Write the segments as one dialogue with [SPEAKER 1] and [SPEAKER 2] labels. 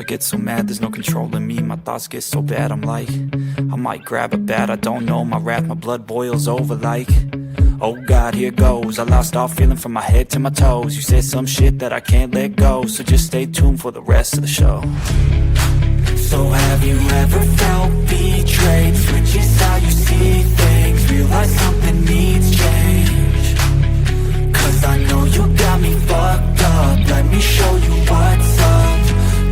[SPEAKER 1] get so mad, there's no controlling me. My thoughts get so bad, I'm like, I might grab a bat, I don't know. My wrath, my blood boils over like, oh God, here goes. I lost all feeling from my head to my toes. You said some shit that I can't let go, so just stay tuned for the rest of the show. So have you ever felt betrayed? Switches how you see things, realize something needs change. Cause I know you got me fucked up, let me show you what's up.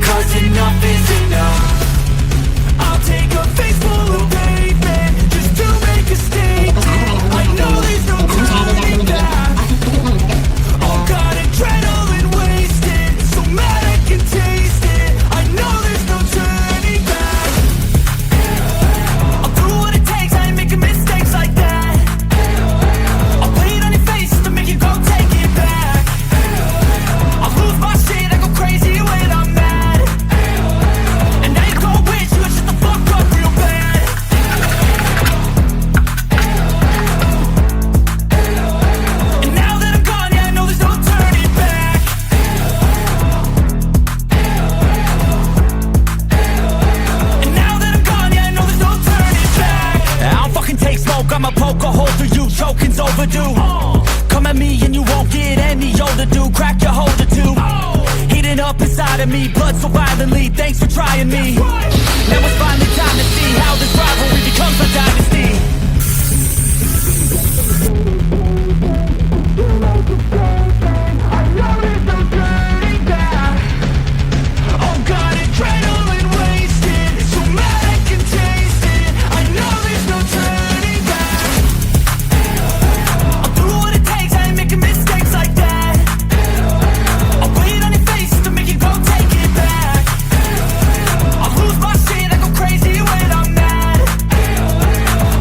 [SPEAKER 1] Cause enough is enough. I'll take a face full of pavement just to make a statement. I know there's no turning back. Oh God, adrenaline wasted, so mad I can taste it. I know there's no turning back. I'll do what it takes, I ain't making mistakes like that. I'll put it on your face to make you go take it back. I'll lose my shit, I go crazy when I'm mad. And now you go wish you would shut the fuck up real bad. And now that I'm gone, yeah, I know there's no turning back. And now that I'm gone, yeah, I know there's no turning back. I don't fucking take smoke, I'ma poke a hole through you, choking's overdue. Come at me and you won't get any older, dude. Crack your holder too. Heating up inside of me, blood so violently, thanks for trying me. Now it's finally time to see how this rivalry becomes a dynasty. Oh God, adrenaline wasted, so mad I can taste it. I know there's no turning back. I'll do what it takes, I ain't making mistakes like that. I'll put it on your face to make you go take it back. I'll lose my shit, I go crazy when I'm mad.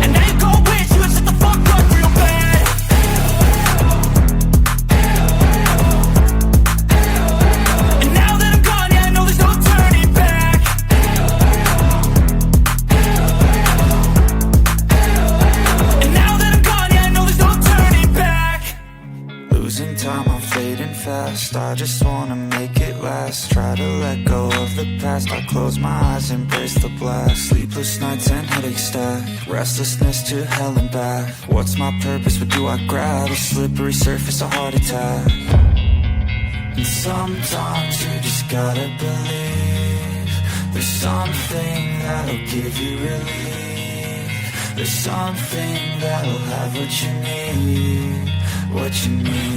[SPEAKER 1] And now you go wish you would shut the fuck up real bad. And now that I'm gone, yeah, I know there's no turning back. And now that I'm gone, yeah, I know there's no turning back. Losing time, I'm fading fast. I just wanna make it last. Try to let go of the past. I close my eyes, embrace the blast. Sleepless nights and headaches stack. Restlessness to hell and back. What's my purpose? What do I grab? A slippery surface, a heart attack. And sometimes you just gotta believe there's something that'll give you relief. There's something that'll have what you need, what you need.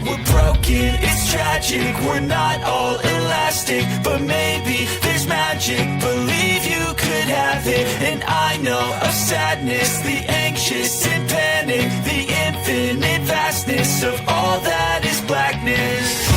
[SPEAKER 1] We're broken, it's tragic, we're not all elastic, but maybe there's magic, believe you could have it. And I know of sadness, the anxious and panic, the infinite vastness of all that is blackness.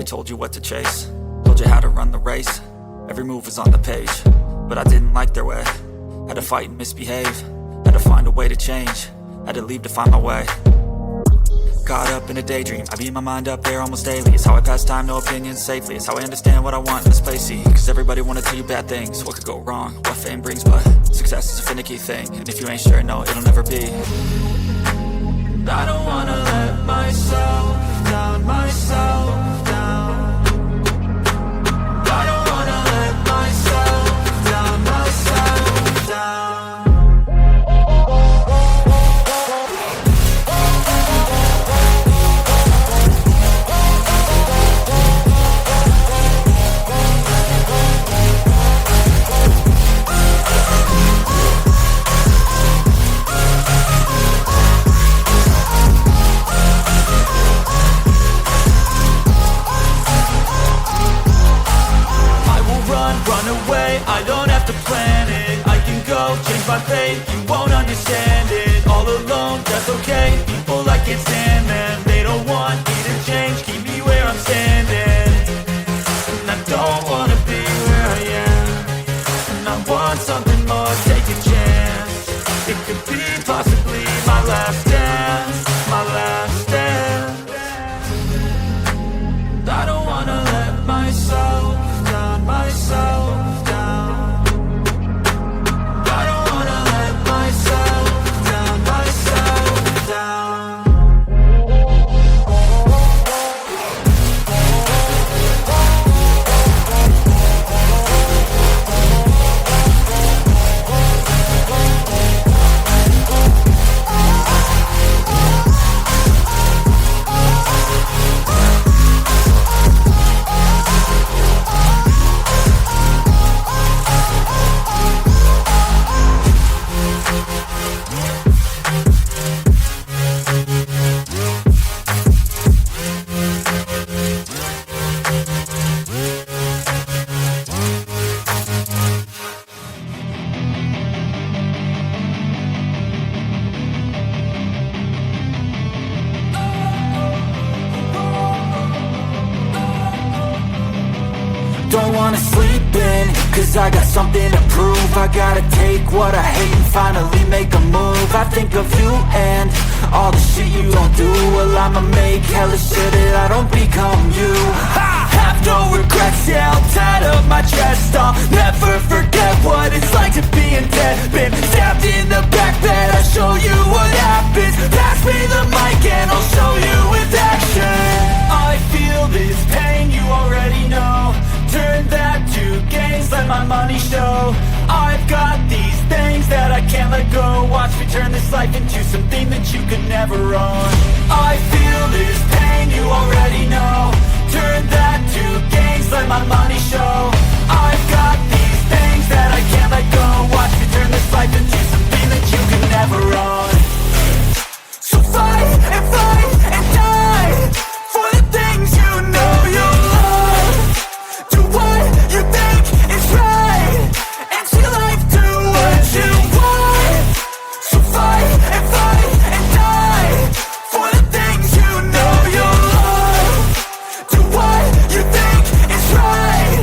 [SPEAKER 1] told you what to chase, told you how to run the race. Every move was on the page, but I didn't like their way. Had to fight and misbehave, had to find a way to change, had to leave to find my way. Caught up in a daydream, I beat my mind up there almost daily. It's how I pass time, no opinions safely. It's how I understand what I want in this place, see. Cause everybody wanna tell you bad things, what could go wrong, what fame brings. But success is a finicky thing, and if you ain't sure, no, it'll never be. I don't wanna let myself down, myself down. I don't wanna let myself down, myself down. I don't have to plan it, I can go change my fate. You won't understand it, all alone, that's okay. People I can't stand them, they don't want me to change. Keep me where I'm standing, and I don't wanna be where I am. And I want something more, take a chance. It could be possibly my last dance, my last dance. I don't wanna let myself down, myself. Don't wanna sleep in, cause I got something to prove. I gotta take what I hate and finally make a move. I think of you and all the shit you don't do. Well, I'ma make hella sure that I don't become you. I have no regrets, yeah, I'll tie up my chest. I'll never forget what it's like to be in debt. Been stabbed in the back bed, I'll show you what happens. Pass me the mic and I'll show you with action. I feel this pain, you already know. Turn that to gains, let my money show. I've got these things that I can't let go. Watch me turn this life into something that you could never own. I feel this pain, you already know. Turn that to gains, let my money show. I've got these things that I can't let go. Watch me turn this life into something that you could never own. So fight and die for the things you know you love. Do what you think is right, and see life do what you want. So fight and die for the things you know you love. Do what you think is right,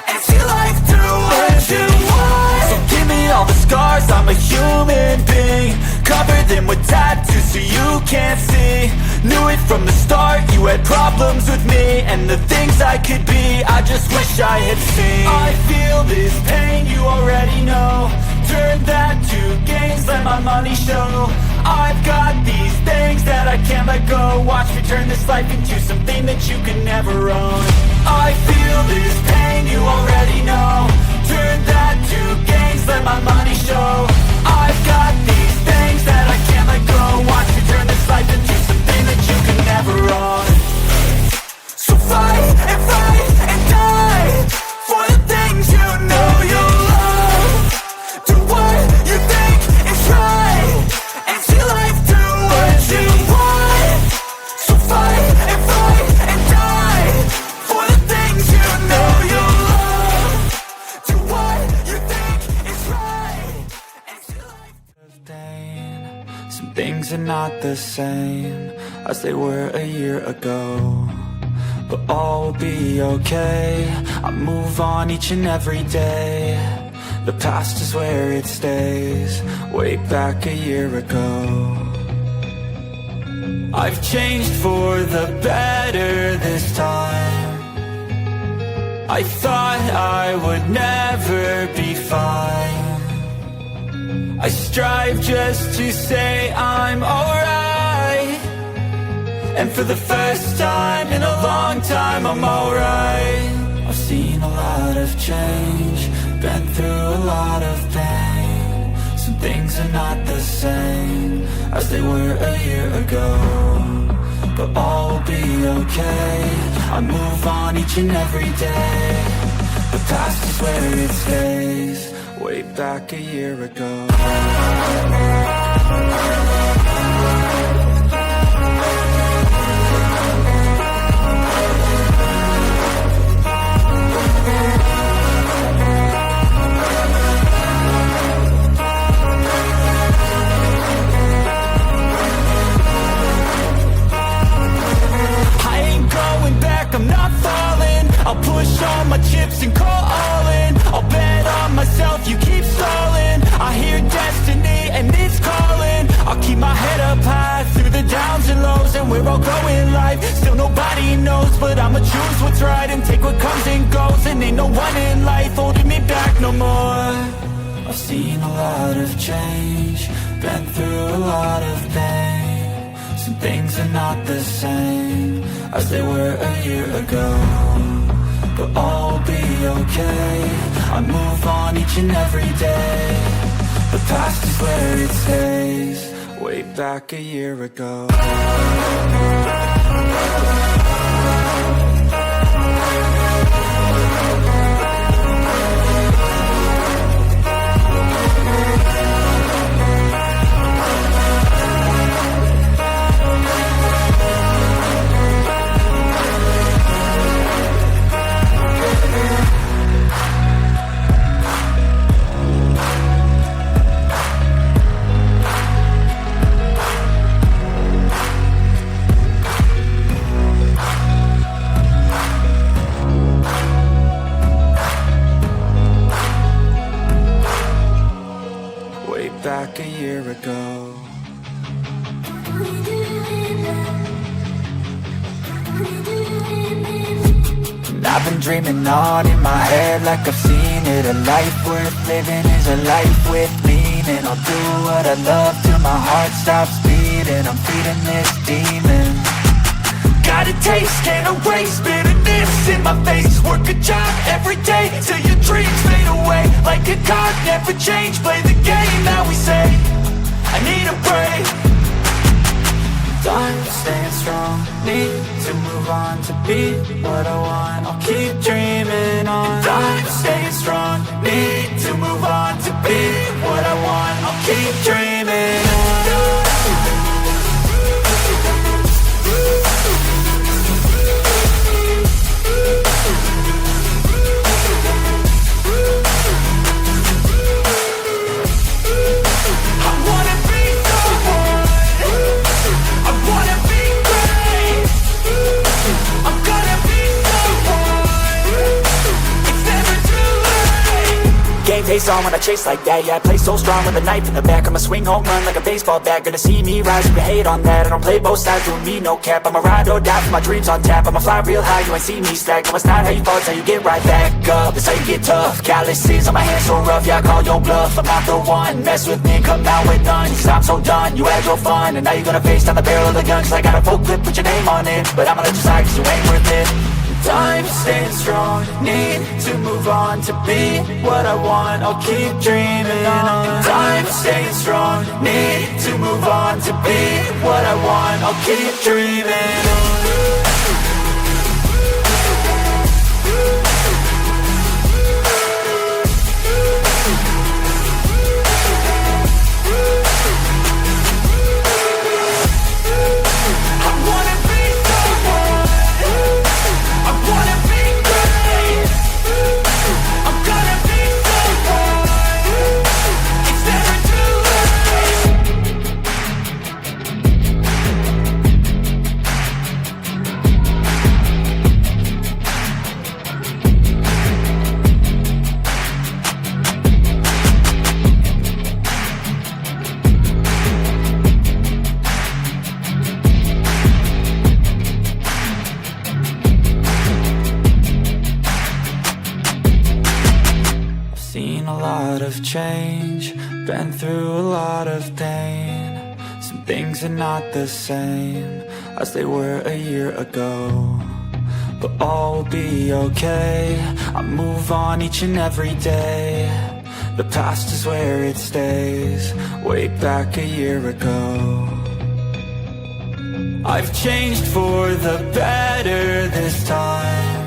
[SPEAKER 1] and see life do what you want. So give me all the scars, I'm a human being. Cover them with tattoos so you can't see. Knew it from the start, you had problems with me and the things I could be, I just wish I had seen. I feel this pain, you already know. Turn that to gains, let my money show. I've got these things that I can't let go. Watch me turn this life into something that you can never own. I feel this pain, you already know. Turn that to gains, let my money show. I've got these things that I can't let go. Watch me turn this life into something that you can never own. So fight and die for the things you know you love. Do what you think is right, and see life do what you want. So fight and die for the things you know you love. Do what you think is right, and see life do. Some things are not the same as they were a year ago, but all will be okay. I move on each and every day. The past is where it stays, way back a year ago. I've changed for the better this time. I thought I would never be fine. I strive just to say I'm alright. And for the first time in a long time I'm alright. I've seen a lot of change, been through a lot of pain. Some things are not the same as they were a year ago, but all will be okay. I move on each and every day. The past is where it stays, way back a year ago. I'm not falling. I'll push all my chips and call all in. I'll bet on myself, you keep stalling. I hear destiny and it's calling. I'll keep my head up high through the downs and lows. And we're all growing life, still nobody knows. But I'ma choose what's right and take what comes and goes. And ain't no one in life holding me back no more. I've seen a lot of change, been through a lot of pain. Some things are not the same as they were a year ago, but all will be okay. I move on each and every day. The past is where it stays, way back a year ago. Back a year ago. And I've been dreaming on in my head like I've seen it. A life worth living is a life with meaning. I'll do what I love till my heart stops beating. I'm feeding this demon. Got a taste, can't erase bitterness in my face. Work a job every day till your dreams fade away. Like a card, never change, play the game that we say. I need a break. I'm staying strong, need to move on to be what I want. I'll keep dreaming on. I'm staying strong, need to move on to be what I want. I'll keep dreaming on. Game face on when I chase like that. Yeah, I play so strong with a knife in the back. I'ma swing home run like a baseball bat. Gonna see me rise, you can hate on that. I don't play both sides, doing me no cap. I'ma ride or die for my dreams on tap. I'ma fly real high, you ain't see me stack. No, it's not how you fall, it's how you get right back up. It's how you get tough. Calluses on my hands so rough, yeah, I call your bluff. I'm not the one, mess with me, come out with none. Cause I'm so done, you had your fun. And now you're gonna face down the barrel of the gun. Cause I got a full clip, put your name on it. But I'ma let you slide cause you ain't worth it. I'm staying strong, need to move on to be what I want. I'll keep dreaming on. I'm staying strong, need to move on to be what I want. I'll keep dreaming on. seen a lot of change, been through a lot of pain. Some things are not the same as they were a year ago, but all will be okay. I move on each and every day. The past is where it stays, way back a year ago. I've changed for the better this time.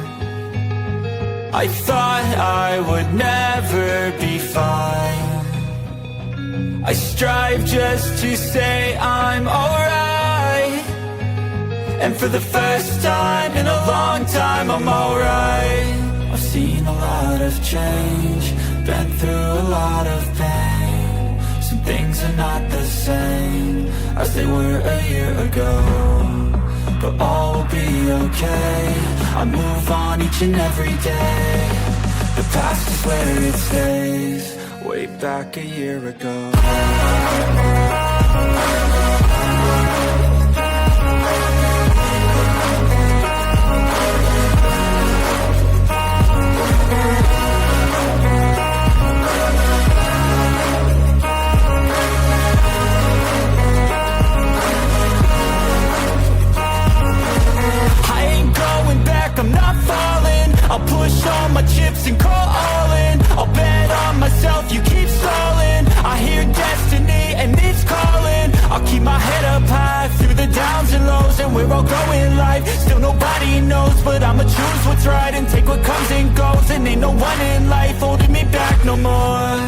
[SPEAKER 1] I thought I would never be fine. I strive just to say I'm alright, and for the first time in a long time I'm alright. I've seen a lot of change, been through a lot of pain. Some things are not the same as they were a year ago, but all will be okay. I move on each and every day. The past is where it stays, way back a year ago. I'm not falling, I'll push all my chips and call all in. I'll bet on myself, you keep stalling. I hear destiny and it's calling. I'll keep my head up high through the downs and lows, and we're all growing life. Still nobody knows, but I'ma choose what's right and take what comes and goes. And ain't no one in life holding me back no more.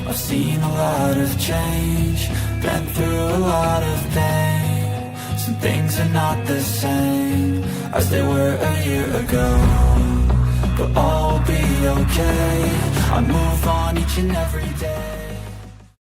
[SPEAKER 1] I've seen a lot of change, been through a lot of pain. Some things are not the same as they were a year ago, but all will be okay. I move on each and every day.